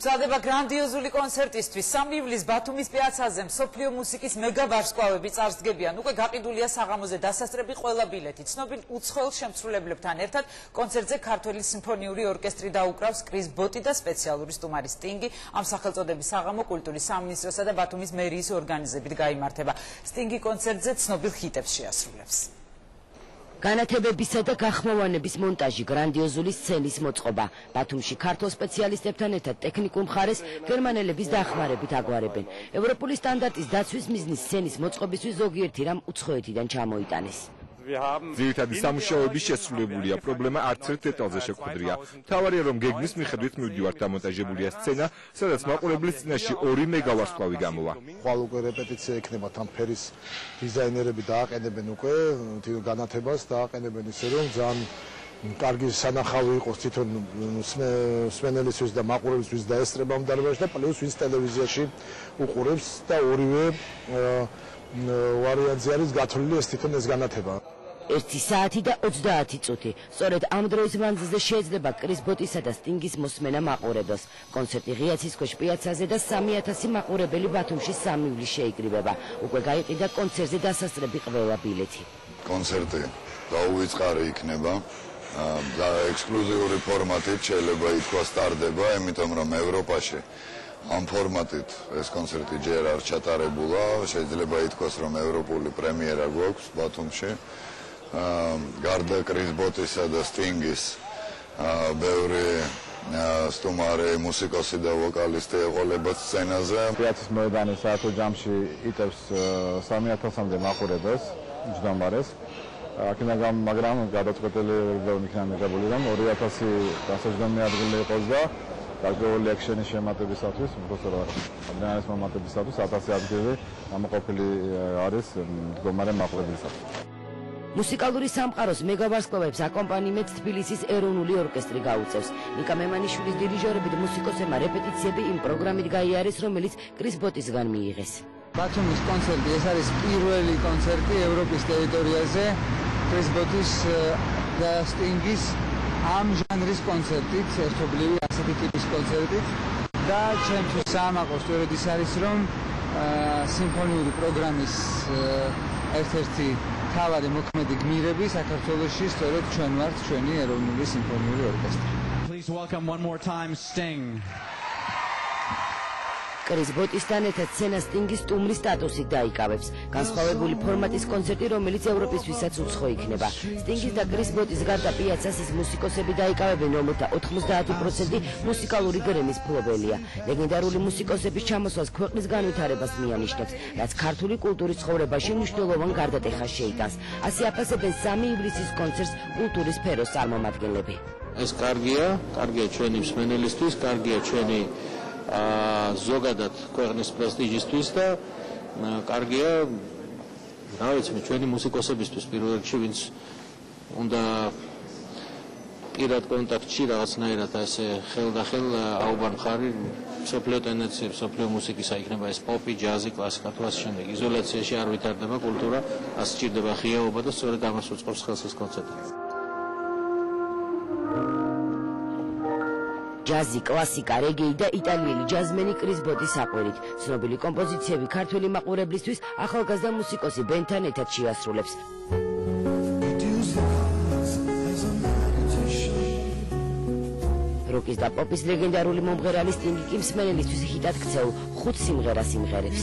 გრძელდება გრანდიოზული კონცერტისთვის. 3 ივლისს ბათუმის პიაცაზე მსოფლიო მუსიკის მეგა ვარსკვლავები წარსდგებიან. უკვე გაყიდულია საღამოზე დასასწრები ყველა ბილეთი. ცნობილ უცხოელ შემსრულებლებთან ერთად კონცერტზე ქართველი სიმფონიური ორკესტრი დაუკრავს კრის ბოტი და სპეციალური სტუმარი სტინგი. ამ სახელწოდების საღამო კულტურის სამინისტროსა და ბათუმის მერიის ორგანიზებით გაიმართება. სტინგი კონცერტზე ცნობილ ჰიტებს შეასრულებს. განათებებისა და გახმოვანების მონტაჟი, გრანდიოზული სცენის მოწყობა. ბათუმში ქართულ სპეციალისტებთან ერთად ტექნიკურ მხარეს გერმანელების დახმარებით აგვარებენ. ევროპული სტანდარტის დაცვის მიზნის სცენის მოწყობისთვის ზოგიერთი რამ უცხოეთიდან ჩამოიტანეს. ძირითადი სამუშაოები შესრულებულია, პრობლემა არც ერთ დეტალზე შეგვხვდრია. მთავარია, რომ გეგმის მიხედვით მივდივართ დამონტაჟებულია სცენა, სადაც მაყურებლის წინაშე 2 მეგავარსკვლავი გამოვა. ხვალ უკვე რეპეტიცია იქნება, თან ფერის დიზაინერები დააყენებენ უკვე განათებას, დააყენებენ ისე რომ ძალიან კარგი სანახავი იყოს თვითონ მსმენელისთვის და მაყურებლისთვის და ესწრება ამ დარბაზში და პლუს ვინც ტელევიზიაში უყურებს და ორივე ვარიანტზე არის გათვლილი ეს თვითონ ეს განათება. 1 საათი და 30 წუთი. სწორედ ამ დროის მანძილზე შეიძლება კრის ბოტისა და სტინგის მოსმენა მაყურებელს. კონცერტი ღიაცის ქვეშ პიაცაზე და 3000 მაყურებელი ბათუმში 3 ივლისს შეიკრიბება. უკვე გაიყიდა კონცერტზე დასასწრები ყველა ბილეთი. კონცერტი დაუვიწყარი იქნება და ექსკლუზიური ფორმატით შეიძლება ითქვას სტარდება, იმიტომ რომ ევროპაში ამ ფორმატით ეს კონცერტი ჯერ არ ჩატარებულა, შეიძლება ითქვას რომ ევროპული პრემიერა გვაქვს ბათუმში. გარდა კრის ბოტისა და სტინგის ბევრი სტუმარი, მუსიკოსი და ვოკალისტი ეყოლება სცენაზე. პიაცის მოედანი საათო ჯამში იტევს 3000-მდე მაყურებელს, მჯდომარეს. მაგრამ გადაწყვეტილი რომ იქნა მიღებული რომ 2000 დასაჯდომი ადგილი იყოს და გარკვეული ექშენის შემატებისათვის, უბრალოდ ადრენალის მომატებისათვის 1000 ადგილი გამოყოფილი არის მდგომარე მაყურებლისათვის. მუსიკალური სამყაროს მეგავარსკვლავებს აკომპანიმენტს თბილისის ეროვნული ორკესტრი გაუწევს. ნიკა მემანიშვილის დირიჟორობით მუსიკოსებმა რეპეტიციები იმ პროგრამით გაიარეს, რომელიც კრის ბოტისგან მიიღეს. ბათუმის კონცერტი ეს არის პირველი კონცერტი ევროპის ტერიტორიაზე კრის ბოტის და სტინგის ამ ჟანრის კონცერტით, ერთობლივი ასეთი ტიპის კონცერტით და ჩემთვის საამაყო სწორედ ის არის, რომ სიმფონიური პროგრამის ერთ-ერთი მთავარი მოქმედი გმირები საქართველოში სწორედ ჩვენ ვართ, ჩვენი ეროვნული სიმფონიური ორკესტრი. Please welcome one more time Sting. კრის ბოტისთან ერთად სცენა სტინგის სტუმრის სტატუსით დაიკავებს. განსხვავებული ფორმატის კონცერტი, რომელიც ევროპისთვისაც უცხო იქნება. სტინგის და კრის ბოტის გარდა პიაცას ის მუსიკოსები დაიკავებენ, რომელთა 90% მუსიკალური გრემის მფლობელია. ლეგენდარული მუსიკოსების ჩამოსვლას ქვეყნის განვითარებას მიანიშნებს, რაც ქართული კულტურის ცხოვრებაში მნიშვნელოვან გარდატეხას შეიტანს. ასე აფასებენ 3 ივლისის კონცერტს კულტურის სფეროს წარმომადგენლები. ეს კარგია ჩვენი მსმენელისთვის, კარგია ჩვენი ზოგადად ქვეყნის პრესტიჟისთვის და კარგია რა ვიცი მე ჩვენი მუსიკოსებისთვის პირველ რიგში ვინც უნდა პირად კონტაქტში რაღაცნაირად ასე ხელდახელ აუბარ მხარი მსოფლიო ტენდენციებს, მსოფლიო მუსიკის აიქნება ეს პოპი, ჯაზი, კლასიკა თუ ასე შემდეგ. იზოლაციაში არ ვითარდება კულტურა, ასე სჭირდება ღიაობა და სწორედ ამას უწყობს ხელს ეს კონცერტი. ჯაზი, კლასიკა, რეგეი და იტალიელი ჯაზმენი კრის ბოტის საყვირით. ცნობილი კომპოზიციები ქართველი მაყურებლისთვის ახალგაზრდა მუსიკოსი ბენთან ერთად შეასრულებს. როკის და პოპის ლეგენდარული მომღერალი სტინგი კი მსმენელისთვის ჰიტად ქცეულ 5 სიმღერას იმღერებს.